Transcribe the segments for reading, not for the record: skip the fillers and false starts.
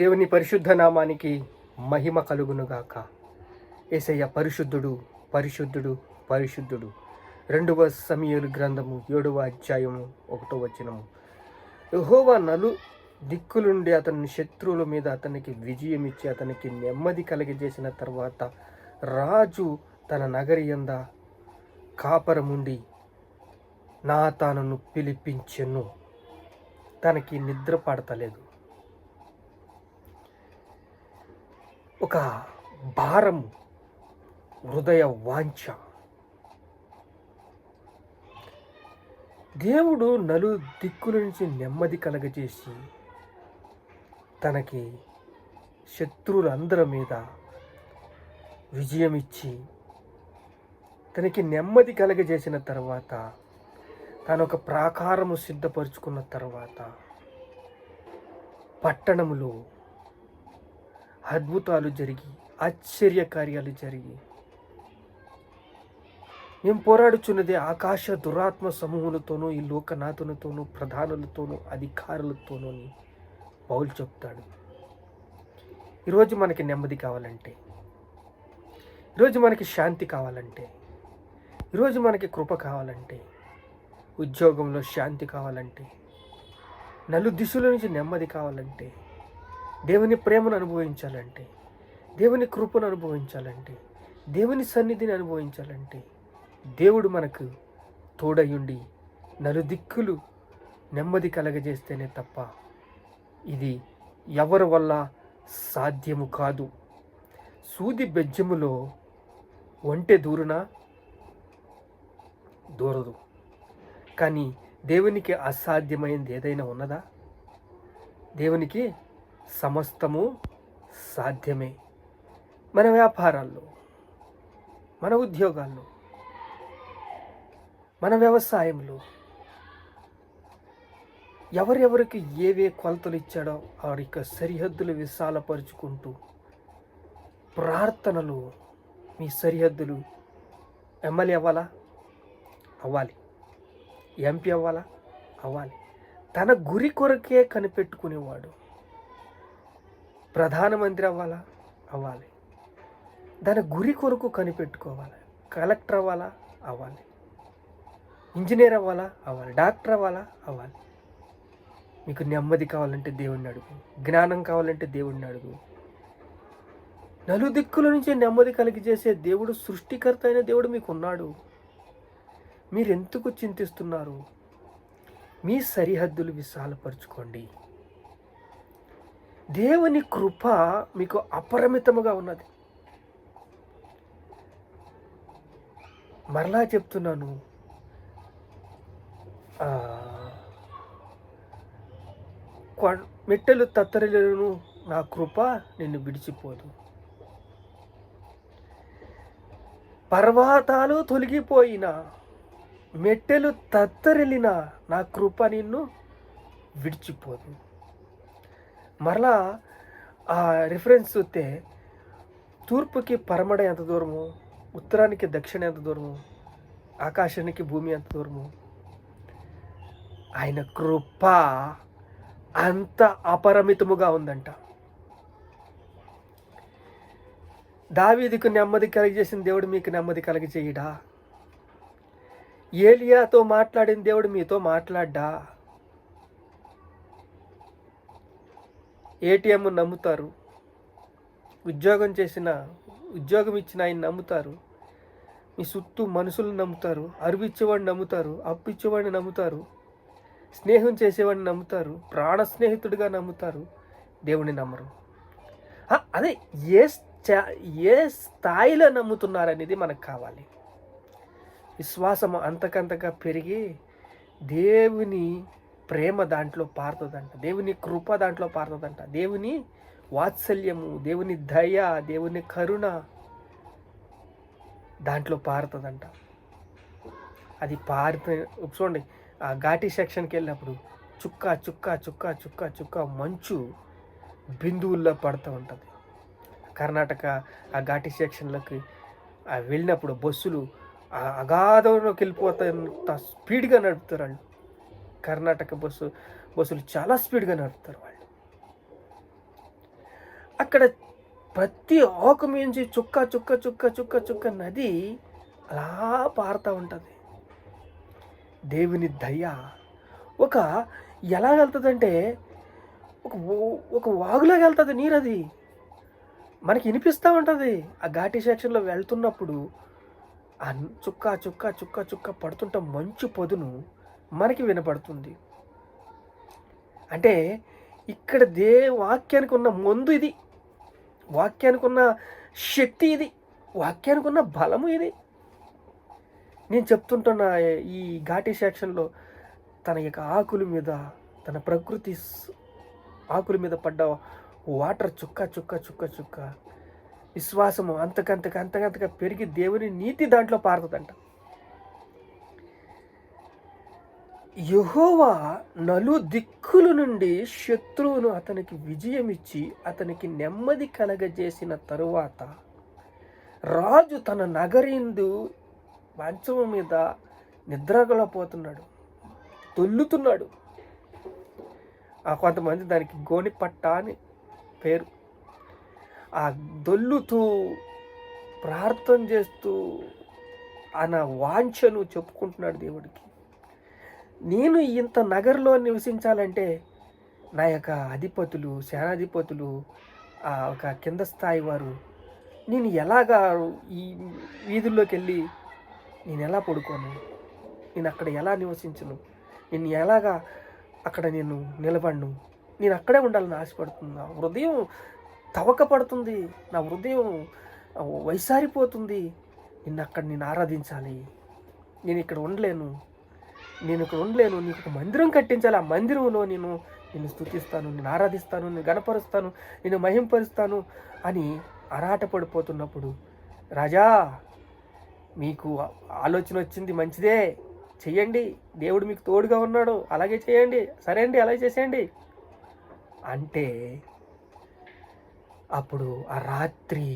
దేవుని పరిశుద్ధ నామానికి మహిమ కలుగునుగాక. యేసయ్య పరిశుద్ధుడు, పరిశుద్ధుడు, పరిశుద్ధుడు. 2వ సమూయేలు గ్రంథము 7వ అధ్యాయము 1వ వచనము. యెహోవా నలు దిక్కులుండి అతని శత్రువుల మీద అతనికి విజయం ఇచ్చి అతనికి నెమ్మది కలిగజేసిన తర్వాత రాజు తన నగరి యంద కాపరముండి నాతానును పిలిపించెను. తనకి నిద్ర పడతలేదు. ఒక భారము, హృదయ వాంఛ. దేవుడు నలు దిక్కుల నుంచి నెమ్మది కలగజేసి తనకి శత్రువులందరి మీద విజయం ఇచ్చి తనకి నెమ్మది కలగజేసిన తర్వాత తాను ఒక ప్రాకారము సిద్ధపరుచుకున్న తర్వాత పట్టణములో అద్భుతాలు జరిగి ఆశ్చర్య కార్యాలు జరిగి మేము పోరాడుచున్నది ఆకాశ దురాత్మ సమూహులతోనూ ఈ లోకనాథులతోనూ ప్రధానులతోనూ అధికారులతోనూ అని పౌలు చెప్తాడు. ఈరోజు మనకి నెమ్మది కావాలంటే, ఈరోజు మనకి శాంతి కావాలంటే, ఈరోజు మనకి కృప కావాలంటే, ఉద్యోగంలో శాంతి కావాలంటే, నలుదిశల నుంచి నెమ్మది కావాలంటే, దేవుని ప్రేమను అనుభవించాలంటే, దేవుని కృపను అనుభవించాలంటే, దేవుని సన్నిధిని అనుభవించాలంటే దేవుడు మనకు తోడయుండి నలుదిక్కులు నెమ్మది కలగజేస్తేనే తప్ప ఇది ఎవరి వల్ల సాధ్యము కాదు. సూది బెజ్జములో ఒంటె దూరదు. కానీ దేవునికి అసాధ్యమైనది ఏదైనా ఉన్నదా? దేవునికి సమస్తము సాధ్యమే. మన వ్యాపారాల్లో, మన ఉద్యోగాల్లో, మన వ్యవసాయంలో ఎవరెవరికి ఏవే కొలతలు ఇచ్చాడో ఆ యొక్క సరిహద్దులు విశాలపరుచుకుంటూ ప్రార్థనలు మీ సరిహద్దులు ఎమ్మెల్యే అవ్వాలి, ఎంపీ అవ్వాలి. తన గురి కొరకే కనిపెట్టుకునేవాడు ప్రధానమంత్రి అవ్వాలి. దాని గురి కొరకు కనిపెట్టుకోవాలి. కలెక్టర్ అవ్వాలి, ఇంజనీర్ అవ్వాలి, డాక్టర్ అవ్వాలి. మీకు నెమ్మది కావాలంటే దేవుణ్ణి అడుగు, జ్ఞానం కావాలంటే దేవుణ్ణి అడుగు. నలుదిక్కుల నుంచి నెమ్మది కలిగజేసే దేవుడు, సృష్టికర్త అయిన దేవుడు మీకు ఉన్నాడు. మీరెందుకు చింతిస్తున్నారు? మీ సరిహద్దులు విశాలపరచుకోండి. దేవుని కృప మీకు అపరిమితముగా ఉన్నది. మరలా చెప్తున్నాను, మెట్టెలు తత్తరిల్లును, నా కృప నిన్ను విడిచిపోదు. పర్వతాలు తొలగిపోయినా, మెట్టెలు తత్తరిల్లినా నా కృప నిన్ను విడిచిపోదు. మరలా ఆ రిఫరెన్స్ చూస్తే తూర్పుకి పరమడ ఎంత దూరము, ఉత్తరానికి దక్షిణ ఎంత దూరము, ఆకాశానికి భూమి ఎంత దూరము. ఆయన కృప అంత అపరిమితముగా ఉందంట. దావీదుకు నెమ్మది కలిగజేసిన దేవుడు మీకు నెమ్మది కలిగజేయడా? ఏలియాతో మాట్లాడిన దేవుడు మీతో మాట్లాడ్డా? ఏటీఎం నమ్ముతారు, ఉద్యోగం ఇచ్చిన ఆయన నమ్ముతారు, మీ చుట్టూ మనుషులను నమ్ముతారు, అరువిచ్చేవాడిని నమ్ముతారు, అప్పు ఇచ్చేవాడిని నమ్ముతారు, స్నేహం చేసేవాడిని నమ్ముతారు, ప్రాణ స్నేహితుడిగా నమ్ముతారు, దేవుని నమ్మరు. అదే ఏ స్థాయిలో నమ్ముతున్నారనేది మనకు కావాలి. విశ్వాసం అంతకంతగా పెరిగి దేవుని ప్రేమ దాంట్లో పారుతుందంట, దేవుని కృప దాంట్లో పారుతుందంట, దేవుని వాత్సల్యము, దేవుని దయ, దేవుని కరుణ దాంట్లో పారుతుందంట. అది చూడండి, ఆ ఘాటి సెక్షన్కి వెళ్ళినప్పుడు చుక్క చుక్క చుక్క చుక్క చుక్క మంచు బిందువుల్లో పడుతూ ఉంటుంది. కర్ణాటక ఆ ఘాటి సెక్షన్లోకి వెళ్ళినప్పుడు బస్సులు అగాధంలోకి వెళ్ళిపోతాయంత స్పీడ్గా నడుపుతారు వాళ్ళు. కర్ణాటక బస్సులు చాలా స్పీడ్గా నడుపుతారు వాళ్ళు. అక్కడ ప్రతి ఆకు మించి చుక్క చుక్క చుక్క చుక్క చుక్క నది అలా పారుతూ ఉంటుంది. దేవుని దయ ఒక ఎలా వెళ్తుందంటే ఒక ఒక వాగులాగా వెళ్తుంది నీరు. అది మనకి వినిపిస్తూ ఉంటుంది. ఆ ఘాటి సెక్షన్లో వెళ్తున్నప్పుడు ఆ చుక్క చుక్క చుక్క చుక్క పడుతుంటే మంచు పొదును మనకి వినపడుతుంది. అంటే ఇక్కడ వాక్యానికి ఉన్న మందు ఇది, వాక్యానికి ఉన్న శక్తి ఇది, వాక్యానికి ఉన్న బలము ఇది. నేను చెప్తుంటున్న ఈ ఘాటి సెక్షన్లో తన యొక్క ఆకుల మీద, తన ప్రకృతి ఆకుల మీద పడ్డ వాటర్ చుక్క చుక్క చుక్క చుక్క విశ్వాసము అంతకంతగా పెరిగి దేవుని నీతి దాంట్లో పారుతుందంట. యెహోవా నలు దిక్కుల నుండి శత్రువును అతనికి విజయం ఇచ్చి అతనికి నెమ్మది కలగజేసిన తరువాత రాజు తన నగరిందు మంచం మీద నిద్రగలపోతున్నాడు, దొల్లుతున్నాడు. కొంతమంది దానికి గోనిపట్ట అని పేరు. ఆ దొల్లుతూ ప్రార్థన చేస్తూ ఆయన వాంఛను చెప్పుకుంటున్నాడు దేవుడికి. నేను ఇంత నగరంలో నివసించాలంటే నా యొక్క అధిపతులు, సేనాధిపతులు, ఒక కింద స్థాయి వారు, నేను ఎలాగా ఈ వీధుల్లోకి వెళ్ళి నేను ఎలా పడుకోను, నేను అక్కడ ఎలా నివసించను, నేను ఎలాగా అక్కడ నేను నిలబడను, నేను అక్కడే ఉండాలని ఆశపడుతుంది. నా హృదయం తవకపడుతుంది, నా హృదయం వైసారిపోతుంది. అక్కడ నేను ఆరాధించాలి, నేను ఇక్కడ ఉండలేను, నీకు ఒక మందిరం కట్టించాలి. ఆ మందిరంలో నేను స్తుతిస్తాను, నేను ఆరాధిస్తాను, నేను గణపరుస్తాను, నేను మహింపరుస్తాను అని ఆరాటపడిపోతున్నప్పుడు, రాజా మీకు ఆలోచన వచ్చింది, మంచిదే, చెయ్యండి, దేవుడు మీకు తోడుగా ఉన్నాడు, అలాగే చేయండి, సరే అండి అలాగే చేసేయండి అంటే అప్పుడు ఆ రాత్రి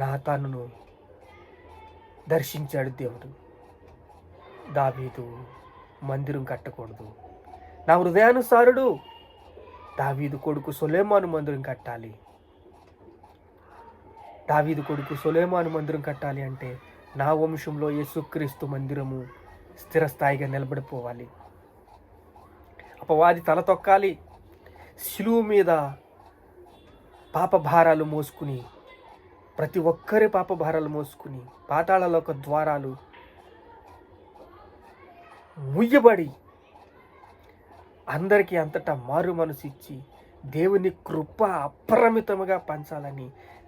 నాతానును దర్శించాడు దేవుడు. దావీదు మందిరం కట్టకూడదు, నా హృదయానుసారుడు దావీదు కొడుకు సొలొమోను మందిరం కట్టాలి. దావీదు కొడుకు సొలొమోను మందిరం కట్టాలి అంటే నా వంశంలో యేసుక్రీస్తు మందిరము స్థిరస్థాయిగా నిలబడిపోవాలి. అపవాది తల తొక్కాలి. శిలువ మీద పాపభారాలు మోసుకుని, ప్రతి ఒక్కరి పాపభారాలు మోసుకుని పాతాళలోక ద్వారాలు ముయ్యబడి అందరికీ అంతటా మారు మనసు ఇచ్చి దేవుని కృప అపరిమితముగా పంచాలని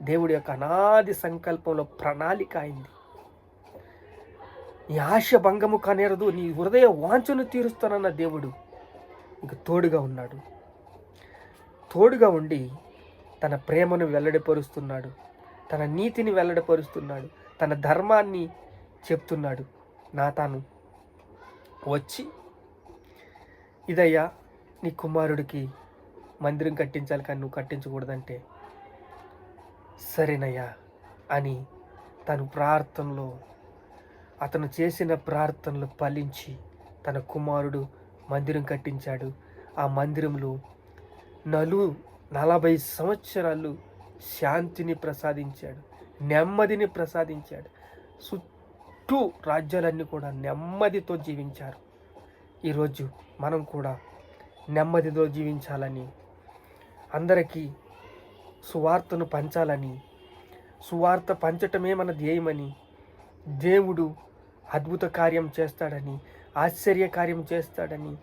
దేవుడి యొక్క అనాది సంకల్పంలో ప్రణాళిక అయింది. నీ ఆశ భంగము కానేరదు, నీ హృదయ వాంఛను తీరుస్తానన్న దేవుడు నీకు తోడుగా ఉన్నాడు. తోడుగా ఉండి తన ప్రేమను వెల్లడిపరుస్తున్నాడు, తన నీతిని వెల్లడిపరుస్తున్నాడు, తన ధర్మాన్ని చెప్తున్నాడు. నాతాను వచ్చి, ఇదయ్యా నీ కుమారుడికి మందిరం కట్టించాలి కానీ నువ్వు కట్టించకూడదంటే, సరేనయ్యా అని తను ప్రార్థనలో, అతను చేసిన ప్రార్థనలు ఫలించి తన కుమారుడు మందిరం కట్టించాడు. ఆ మందిరంలో 40 సంవత్సరాలు శాంతిని ప్రసాదించాడు, నెమ్మదిని ప్రసాదించాడు. చుట్టూ రాజ్యాలన్నీ కూడా నెమ్మదితో జీవించారు. ఈరోజు మనం కూడా నెమ్మదితో జీవించాలని, అందరికీ సువార్తను పంచాలని, సువార్త పంచటమే మన ధ్యేయమని, దేవుడు అద్భుత కార్యం చేస్తాడని, ఆశ్చర్య కార్యం చేస్తాడని,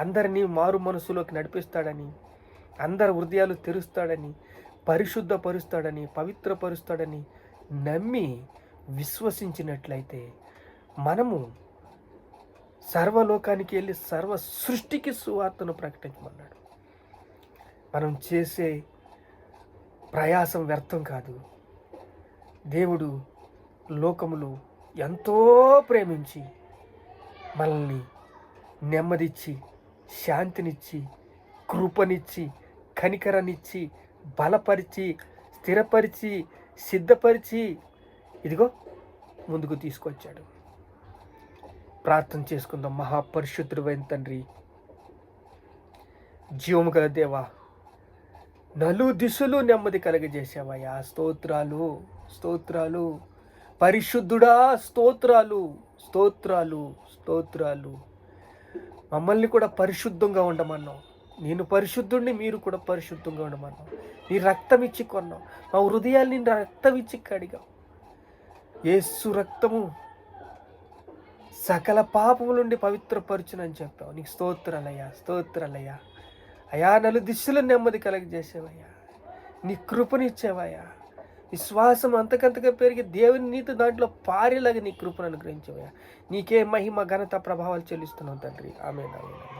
అందరినీ మారు మనసులోకి నడిపిస్తాడని, అందరి హృదయాలు తెరుస్తాడని, పరిశుద్ధపరుస్తాడని, పవిత్రపరుస్తాడని నమ్మి విశ్వసించినట్లయితే మనము సర్వలోకానికి వెళ్ళి సర్వ సృష్టికి సువార్తను ప్రకటించమన్నాడు. మనం చేసే ప్రయాసం వ్యర్థం కాదు. దేవుడు లోకములో ఎంతో ప్రేమించి మనల్ని నెమ్మదిచ్చి, శాంతినిచ్చి, కృపనిచ్చి, కనికరనిచ్చి, బలపరిచి, స్థిరపరిచి, సిద్ధపరిచి ఇదిగో ముందుకు తీసుకొచ్చాడు. ప్రార్థన చేసుకుందాం. మహాపరిశుద్ధుడైన తండ్రి, జీవము గల దేవా, నలు దిశలు నెమ్మది కలగజేసావయ్యా. స్తోత్రాలు, స్తోత్రాలు. పరిశుద్ధుడా స్తోత్రాలు, స్తోత్రాలు, స్తోత్రాలు. మమ్మల్ని కూడా పరిశుద్ధంగా ఉండమన్నావు. నేను పరిశుద్ధుడిని, మీరు కూడా పరిశుద్ధంగా ఉండమన్నావు. నీ రక్తం ఇచ్చి కొన్నావు. మా హృదయాల్ని నీ రక్తం ఇచ్చి కడిగావు. యేసు రక్తము సకల పాపము నుండి పవిత్రపరచునని చెప్పావు. నీకు స్తోత్రాలయ్యా, స్తోత్రాలయ్యా. అయా నలు దిశలు నెమ్మది కలగజేసేవయ్యా. నీ కృపనిచ్చేవయ్యా. విశ్వాసం అంతకంతగా పెరిగి దేవుని నీతి దాంట్లో పారేలాగా నీ కృపను అనుగ్రహించేవయ్యా. నీకే మహిమ ఘనత ప్రభావాలు చెల్లిస్తున్నావు తండ్రి. ఆమేన్, ఆమేన్.